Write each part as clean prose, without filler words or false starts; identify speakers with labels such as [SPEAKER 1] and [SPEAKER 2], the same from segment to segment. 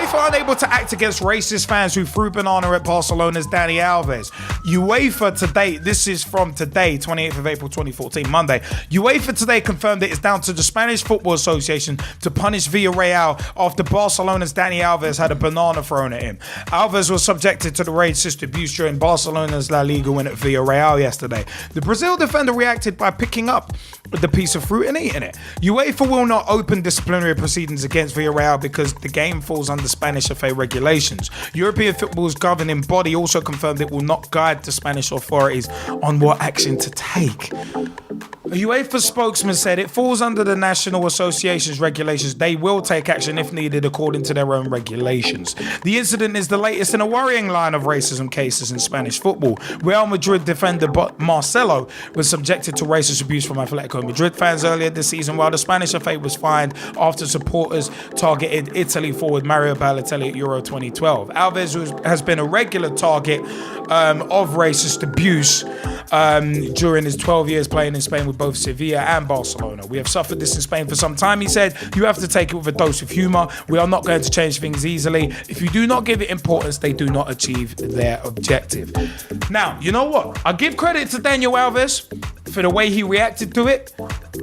[SPEAKER 1] UEFA unable to act against racist fans who threw banana at Barcelona's Dani Alves. UEFA today, this is from today, 28th of April 2014, Monday. UEFA today confirmed it is down to the Spanish Football Association to punish Villarreal after Barcelona's Dani Alves had a banana thrown at him. Alves was subjected to the racist abuse during Barcelona's La Liga win at Villarreal yesterday. The Brazil defender reacted by picking up the piece of fruit and eating it. UEFA will not open disciplinary proceedings against Villarreal because the game falls under Spanish FA regulations. European football's governing body also confirmed it will not guide the Spanish authorities on what action to take. A UEFA spokesman said it falls under the National Association's regulations. They will take action if needed according to their own regulations. The incident is the latest in a worrying line of racism cases in Spanish football. Real Madrid defender Marcelo was subjected to racist abuse from Atletico Madrid fans earlier this season, while the Spanish FA was fined after supporters targeted Italy forward Mario Balotelli at Euro 2012. Alves has been a regular target of racist abuse during his 12 years playing in Spain with both Sevilla and Barcelona. We have suffered this in Spain for some time, he said. You have to take it with a dose of humour. We are not going to change things easily. If you do not give it importance, they do not achieve their objective. Now, you know what? I give credit to Daniel Alves for the way he reacted to it,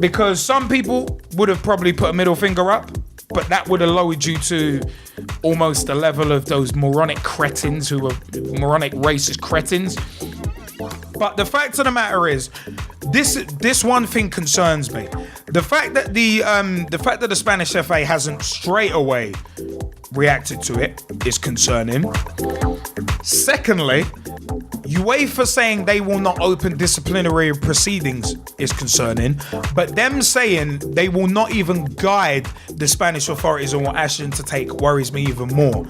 [SPEAKER 1] because some people would have probably put a middle finger up, but that would have lowered you to almost the level of those moronic cretins who were moronic racist cretins. But the fact of the matter is, this one thing concerns me. The fact that the Spanish FA hasn't straight away reacted to it is concerning. Secondly, UEFA saying they will not open disciplinary proceedings is concerning, but them saying they will not even guide the Spanish authorities on what action to take worries me even more.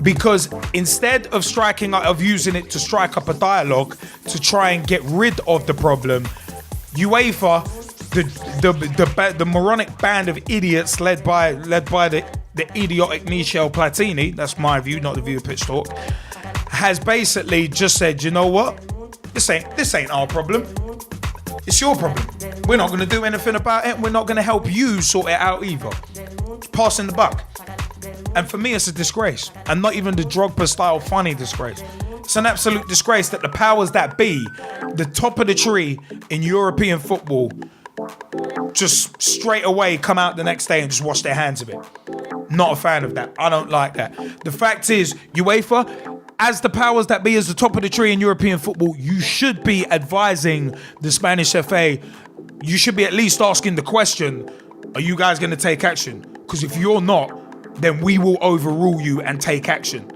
[SPEAKER 1] Because instead of using it to strike up a dialogue to try and get rid of the problem, UEFA, the moronic band of idiots led by the idiotic Michel Platini, that's my view, not the view of Pitch Talk, has basically just said, you know what? This ain't our problem. It's your problem. We're not going to do anything about it. We're not going to help you sort it out either. Passing the buck. And for me, it's a disgrace. And not even the Drogba style funny disgrace. It's an absolute disgrace that the powers that be, the top of the tree in European football, just straight away come out the next day and just wash their hands of it. Not a fan of that. I don't like that. The fact is, UEFA, as the powers that be, as the top of the tree in European football, you should be advising the Spanish FA. You should be at least asking the question, are you guys going to take action? Because if you're not, then we will overrule you and take action.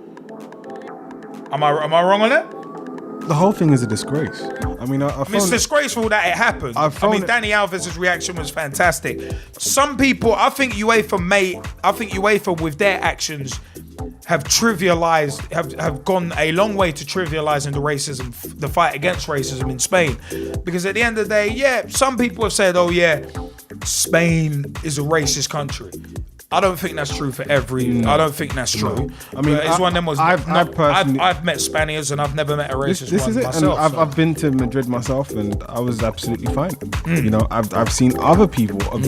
[SPEAKER 1] Am I wrong on that?
[SPEAKER 2] The whole thing is a disgrace. I mean,
[SPEAKER 1] it's disgraceful that it happened. Dani Alves' reaction was fantastic. Some people, I think UEFA with their actions have gone a long way to trivializing the fight against racism in Spain. Because at the end of the day, yeah, some people have said, oh yeah, Spain is a racist country. I don't think that's true for I don't think that's true. No. I mean, it's one of them was. I've met Spaniards and I've never met a racist one myself.
[SPEAKER 2] And I've been to Madrid myself and I was absolutely fine. You know, I've seen other people of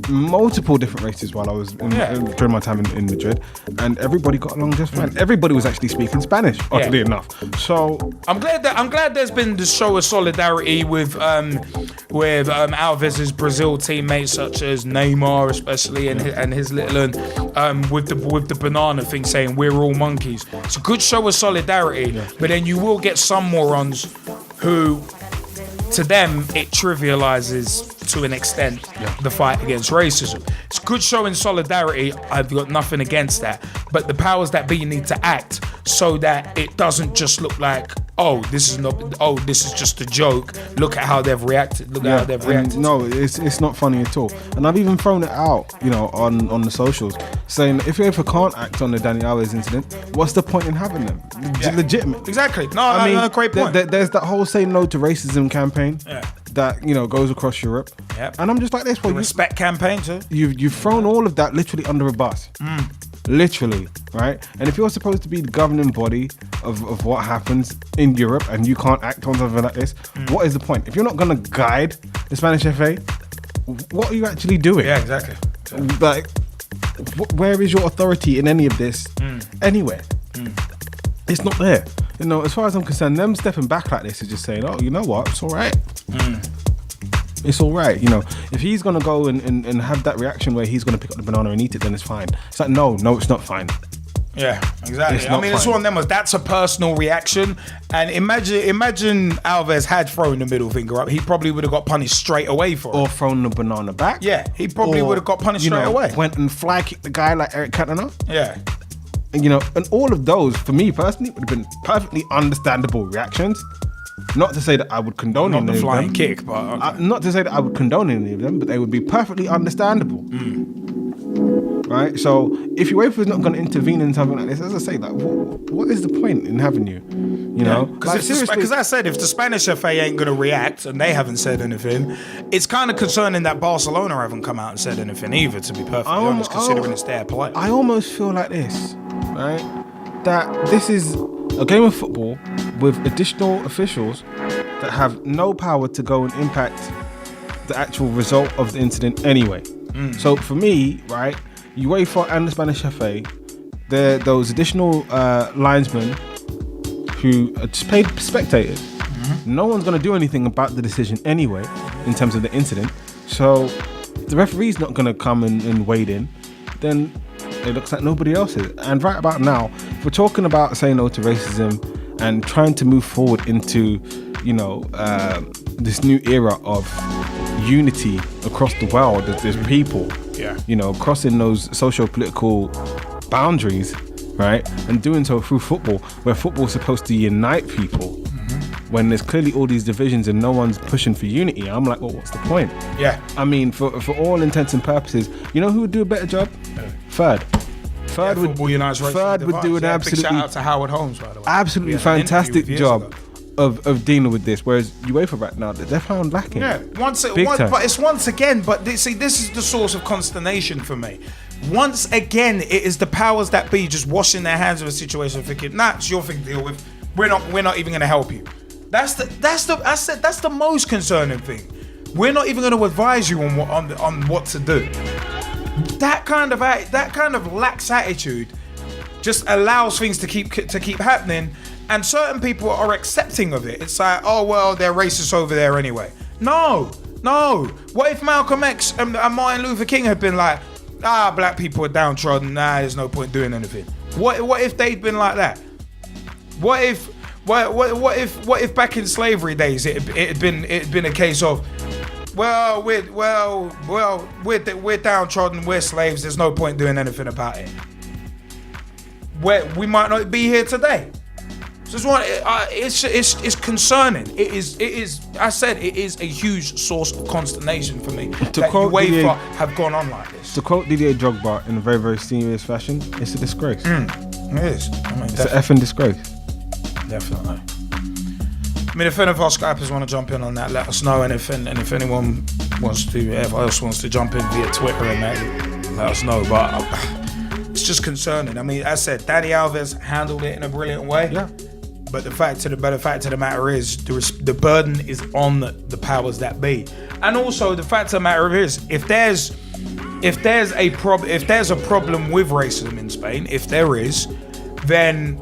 [SPEAKER 2] multiple different races while I was during my time in Madrid, and everybody got along just fine. Everybody was actually speaking Spanish, oddly enough. So I'm
[SPEAKER 1] glad there's been the show of solidarity with Alves' Brazil teammates such as Neymar, especially, and his little with the banana thing, saying we're all monkeys. It's a good show of solidarity, but then you will get some morons who, to them, it trivializes to an extent the fight against racism. It's good showing solidarity. I've got nothing against that, but the powers that be need to act so that it doesn't just look like, this is just a joke. Look at how they've reacted.
[SPEAKER 2] No, it's not funny at all. And I've even thrown it out, on the socials, saying if UEFA can't act on the Dani Alves incident, what's the point in having them? Legitimate.
[SPEAKER 1] Exactly. No, great point.
[SPEAKER 2] There's that whole Say No to Racism campaign that goes across Europe. Yep. And I'm just like this.
[SPEAKER 1] The respect campaign too.
[SPEAKER 2] You've thrown all of that literally under a bus. Literally, right? And if you're supposed to be the governing body of what happens in Europe and you can't act on something like this, what is the point? If you're not going to guide the Spanish FA, what are you actually doing?
[SPEAKER 1] Yeah, exactly.
[SPEAKER 2] Like, where is your authority in any of this? Anywhere. It's not there. You know, as far as I'm concerned, them stepping back like this is just saying, oh, you know what? It's all right. It's all right. You know, if he's going to go and have that reaction where he's going to pick up the banana and eat it, then it's fine. It's like, no, it's not fine.
[SPEAKER 1] Yeah, exactly. I mean, it's one of them. That's a personal reaction. And imagine Alves had thrown the middle finger up. He probably would have got punished straight away for it.
[SPEAKER 2] Or thrown the banana back.
[SPEAKER 1] Yeah, he probably would have got punished straight away.
[SPEAKER 2] Went and fly kicked the guy like Eric Cantona.
[SPEAKER 1] Yeah.
[SPEAKER 2] And, you know, and all of those, for me personally, would have been perfectly understandable reactions. Not to say that I would condone any of them.
[SPEAKER 1] Not the flying kick, but... Okay.
[SPEAKER 2] Not to say that I would condone any of them, but they would be perfectly understandable. Right? So, if UEFA is not going to intervene in something like this, as I say, like, what is the point in having you? You know?
[SPEAKER 1] Because I said, if the Spanish FA ain't going to react, and they haven't said anything, it's kind of concerning that Barcelona haven't come out and said anything either, to be perfectly honest, considering it's their play.
[SPEAKER 2] I almost feel like this, right? That this is a game of football with additional officials that have no power to go and impact the actual result of the incident anyway. So for me, right, UEFA and the Spanish FA, they're those additional linesmen who are just paid spectators. No one's going to do anything about the decision anyway in terms of the incident. So the referee's not going to come and wade in. Then it looks like nobody else is. And right about now, if we're talking about saying no to racism and trying to move forward into, you know, this new era of unity across the world, there's people, you know, crossing those socio-political boundaries, right? And doing so through football, where football's supposed to unite people. When there's clearly all these divisions and no one's pushing for unity, I'm like, well, what's the point?
[SPEAKER 1] Yeah.
[SPEAKER 2] I mean, for all intents and purposes, you know who would do a better job? Third would do an absolutely,
[SPEAKER 1] shout out to Howard Holmes, by the way.
[SPEAKER 2] Absolutely fantastic job of dealing with this. Whereas UEFA right now, they're found lacking.
[SPEAKER 1] Yeah, but it's once again. But this is the source of consternation for me. Once again, it is the powers that be just washing their hands of a situation, thinking, nah, it's your thing to deal with. We're not even going to help you. That's the most concerning thing. We're not even going to advise you on what to do. That kind of lax attitude just allows things to keep happening, and certain people are accepting of it. It's like, oh well, they're racist over there anyway. No. What if Malcolm X and Martin Luther King had been like, black people are downtrodden. There's no point doing anything. What if they'd been like that? What if back in slavery days it had been a case of, well, we're downtrodden, we're slaves, there's no point doing anything about it. We might not be here today. So it's concerning. It is. I said it is a huge source of consternation for me that UEFA have gone on like this.
[SPEAKER 2] To quote Didier Drogba in a very, very serious fashion, it's a disgrace.
[SPEAKER 1] It is. I mean,
[SPEAKER 2] it's an effing disgrace.
[SPEAKER 1] Definitely. I mean, if any of our Skypers want to jump in on that, let us know. And if anyone else wants to jump in via Twitter and that, let us know. But it's just concerning. I mean, as I said, Dani Alves handled it in a brilliant way. Yeah. But the fact of the matter is, the burden is on the powers that be. And also, the fact of the matter is, if there's a problem with racism in Spain, if there is, then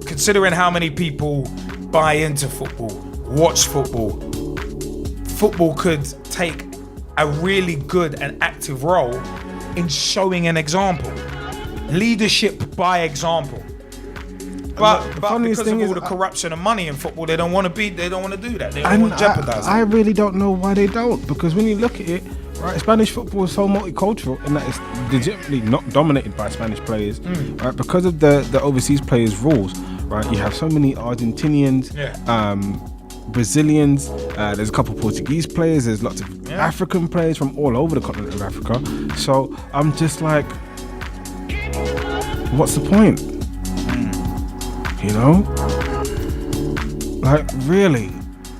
[SPEAKER 1] considering how many people buy into football, watch football could take a really good and active role in showing an example. Leadership by example. But because of all the corruption and money in football, they don't want to do that. They don't want to jeopardize it.
[SPEAKER 2] I really don't know why they don't, because when you look at it, right, Spanish football is so multicultural in that it's legitimately not dominated by Spanish players, right? Because of the overseas players' rules, right? You have so many Argentinians, Brazilians. There's a couple Portuguese players. There's lots of African players from all over the continent of Africa. So I'm just like, what's the point? You know, like really,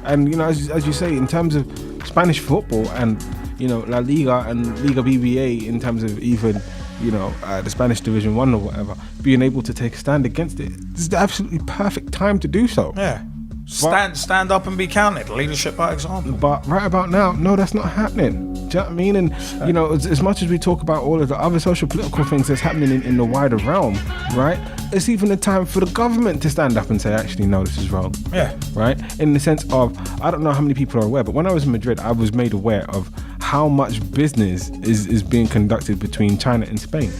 [SPEAKER 2] and you know, as you say, in terms of Spanish football and you know La Liga and Liga BBA, in terms of even you know the Spanish Division 1 or whatever, being able to take a stand against it, this is the absolutely perfect time to do so.
[SPEAKER 1] Yeah. Stand up and be counted. Leadership by example.
[SPEAKER 2] But right about now, no, that's not happening. Do you know what I mean? And you know, as much as we talk about all of the other social political things that's happening in the wider realm, right? It's even the time for the government to stand up and say, actually, no, this is wrong.
[SPEAKER 1] Yeah.
[SPEAKER 2] Right? In the sense of, I don't know how many people are aware, but when I was in Madrid, I was made aware of how much business is being conducted between China and Spain.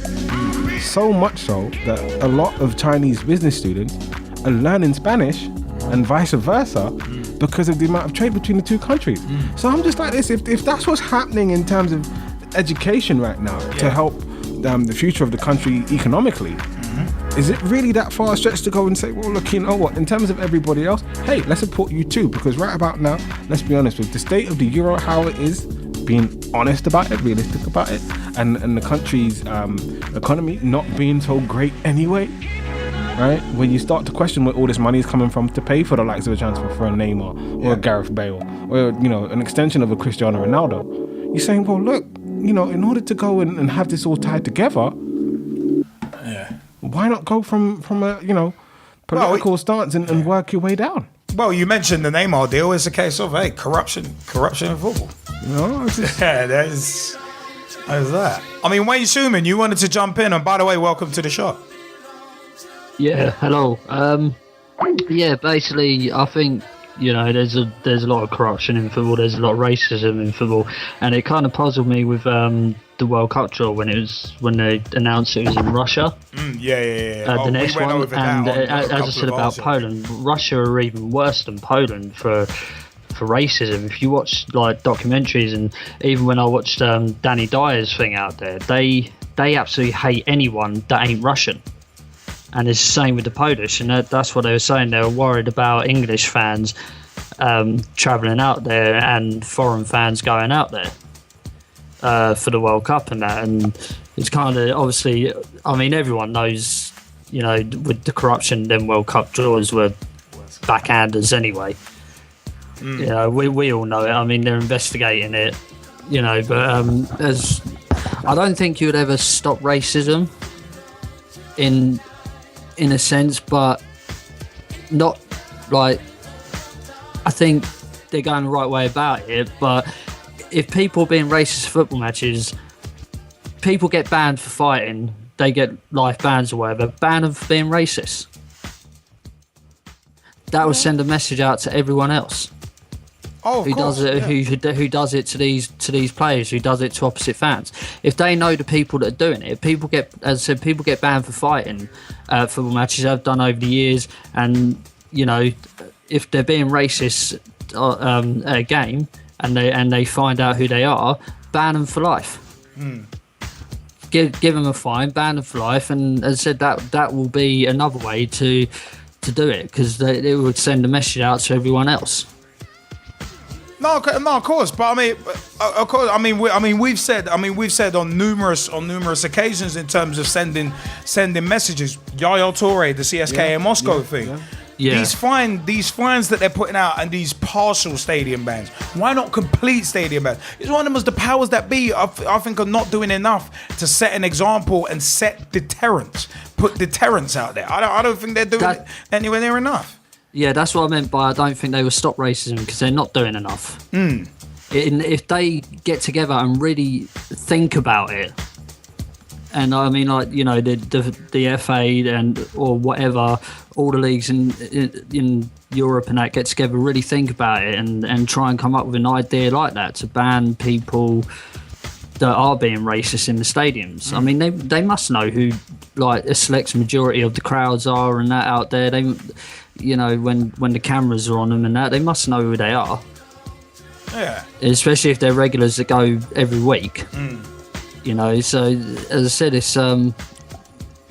[SPEAKER 2] So much so that a lot of Chinese business students are learning Spanish and vice versa because of the amount of trade between the two countries. So I'm just like this, if that's what's happening in terms of education right now to help the future of the country economically, is it really that far stretched to go and say, well, look, you know what, in terms of everybody else, hey, let's support you too, because right about now, let's be honest, with the state of the euro, how it is, being honest about it, realistic about it, and the country's economy not being so great anyway, right? When you start to question where all this money is coming from to pay for the likes of a transfer for a Neymar or a Gareth Bale or, you know, an extension of a Cristiano Ronaldo, you're saying, well, look, you know, in order to go and have this all tied together, why not go from a, you know, political stance and work your way down?
[SPEAKER 1] Well, you mentioned the Neymar deal. It's a case of, hey, corruption in football.
[SPEAKER 2] You know,
[SPEAKER 1] there's that. I mean, Wayne Schumann, you wanted to jump in, and by the way, welcome to the show.
[SPEAKER 3] Yeah, hello. Yeah, basically, I think, you know, there's a lot of corruption in football. There's a lot of racism in football, and it kind of puzzled me with the World Cup draw when they announced it was in Russia. The next one, and as I said about Poland, Russia are even worse than Poland for racism. If you watch like documentaries, and even when I watched Danny Dyer's thing out there, they absolutely hate anyone that ain't Russian. And it's the same with the Polish, and that's what they were saying. They were worried about English fans travelling out there and foreign fans going out there for the World Cup and that. And it's kind of, obviously, I mean, everyone knows, you know, with the corruption, then World Cup draws were backhanders anyway. You know, we all know it. I mean, they're investigating it, you know, but I don't think you would ever stop racism in a sense, but not like, I think they're going the right way about it. But if people being racist football matches, people get banned for fighting, they get life bans or whatever, ban them for being racist. That would send a message out to everyone else. Who does it to these players, who does it to opposite fans. If they know the people that are doing it, people get, as I said, people get banned for fighting football matches. I've done over the years, and you know, if they're being racist at a game and they find out who they are, ban them for life. Give them a fine, ban them for life, and as I said, that will be another way to do it, because it would send a message out to everyone else.
[SPEAKER 1] No, of course, but I mean, we've said on numerous occasions in terms of sending messages. Yaya Toure, the CSKA Moscow thing. Yeah. These fines that they're putting out, and these partial stadium bans. Why not complete stadium bans? It's one of them. The powers that be, I think, are not doing enough to set an example and set deterrence. Put deterrence out there. I don't think they're doing it anywhere near enough.
[SPEAKER 3] Yeah, that's what I meant by I don't think they will stop racism, because they're not doing enough. If they get together and really think about it, and I mean, like, you know, the FA or whatever, all the leagues in Europe and that get together, really think about it and try and come up with an idea like that to ban people that are being racist in the stadiums. I mean, they must know who, like, a select majority of the crowds are and that out there. They, you know, when the cameras are on them and that, they must know who they are.
[SPEAKER 1] Yeah.
[SPEAKER 3] Especially if they're regulars that go every week. You know, so as I said, it's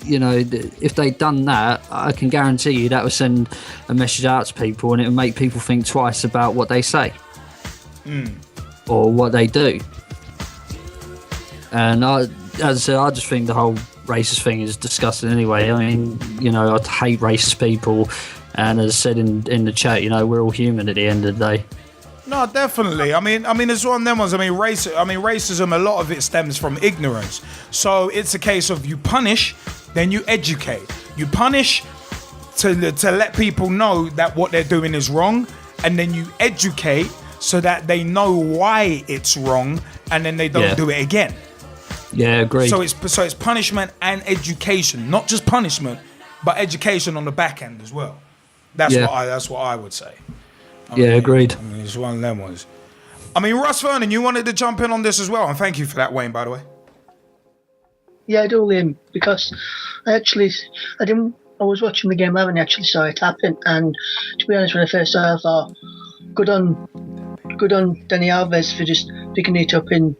[SPEAKER 3] you know, if they'd done that, I can guarantee you that would send a message out to people, and it would make people think twice about what they say or what they do. And as I said, I just think the whole racist thing is disgusting anyway. I mean, you know, I hate racist people, and as I said in the chat, you know, we're all human at the end of the day.
[SPEAKER 1] No, definitely. I mean, it's one of them ones. Racism, a lot of it stems from ignorance. So it's a case of you punish, then you educate. You punish, to let people know that what they're doing is wrong, and then you educate so that they know why it's wrong, and then they don't do it again.
[SPEAKER 3] Yeah, agreed.
[SPEAKER 1] So it's punishment and education, not just punishment, but education on the back end as well. That's what I would say.
[SPEAKER 3] Agreed.
[SPEAKER 1] I mean, it's one of them ones. I mean, Russ Vernon, you wanted to jump in on this as well, and thank you for that, Wayne, by the way.
[SPEAKER 4] Yeah, I do, Liam, because I was watching the game live and I actually saw it happen, and to be honest, when I first saw it, I thought, good on Dani Alves for just picking it up and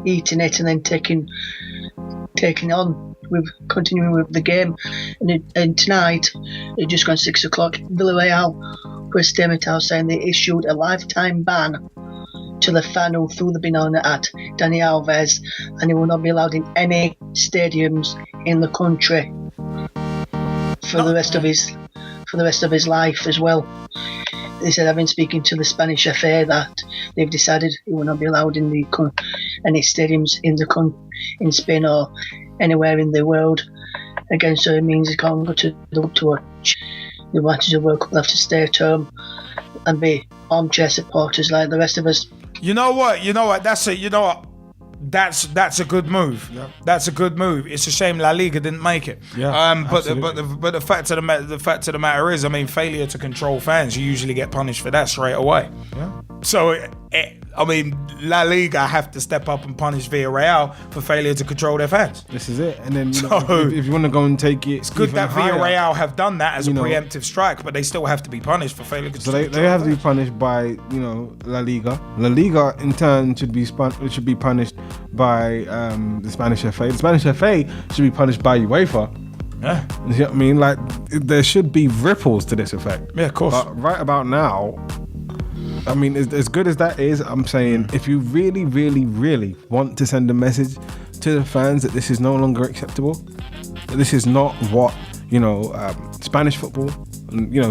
[SPEAKER 4] eating it and then taking on with continuing with the game. And tonight, it just gone 6 o'clock. Villarreal put a statement out saying they issued a lifetime ban to the fan who threw the banana at Dani Alves, and he will not be allowed in any stadiums in the country for the rest of his life as well. They said, I've been speaking to the Spanish FA that they've decided he will not be allowed in any stadiums in Spain or anywhere in the world. Again, so it means he can't go to watch the matches of World Cup. They'll have to stay at home and be armchair supporters like the rest of us.
[SPEAKER 1] You know what? That's a good move.
[SPEAKER 2] Yeah.
[SPEAKER 1] That's a good move. It's a shame La Liga didn't make it.
[SPEAKER 2] Yeah,
[SPEAKER 1] but the fact of the matter is, I mean, failure to control fans, you usually get punished for that straight away.
[SPEAKER 2] Yeah.
[SPEAKER 1] So, I mean, La Liga have to step up and punish Villarreal for failure to control their fans.
[SPEAKER 2] This is it. And then if you want to go and take it,
[SPEAKER 1] it's good that Villarreal have done that as a preemptive strike, but they still have to be punished for failure to control.
[SPEAKER 2] So they have to be punished by La Liga. La Liga in turn should be punished by the Spanish FA. The Spanish FA should be punished by UEFA.
[SPEAKER 1] Yeah.
[SPEAKER 2] You know what I mean? Like, there should be ripples to this effect.
[SPEAKER 1] Yeah, of course.
[SPEAKER 2] But right about now, I mean, as good as that is, I'm saying if you really, really, really want to send a message to the fans that this is no longer acceptable, that this is not what, Spanish football,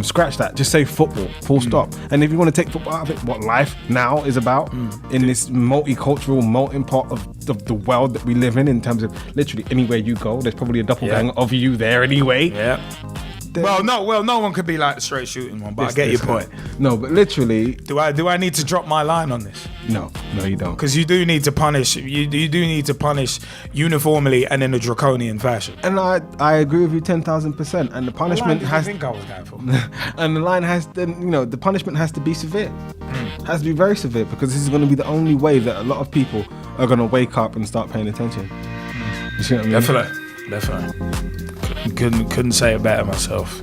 [SPEAKER 2] scratch that, just say football, full stop. And if you want to take football out of it, what life now is about in this multicultural melting pot of the world that we live in terms of literally anywhere you go, there's probably a doppelganger of you there anyway.
[SPEAKER 1] Yeah. No one could be like the straight shooting one, but I get your point.
[SPEAKER 2] No, but literally,
[SPEAKER 1] do I need to drop my line on this?
[SPEAKER 2] No, you don't.
[SPEAKER 1] Because you do need to punish. You do need to punish uniformly and in a draconian fashion.
[SPEAKER 2] And I agree with you 10,000%. And the punishment has.
[SPEAKER 1] I think I was going for.
[SPEAKER 2] And the line has to, the punishment has to be severe. Has to be very severe, because this is going to be the only way that a lot of people are going to wake up and start paying attention. You see what I mean?
[SPEAKER 1] Definitely. Couldn't say it better myself.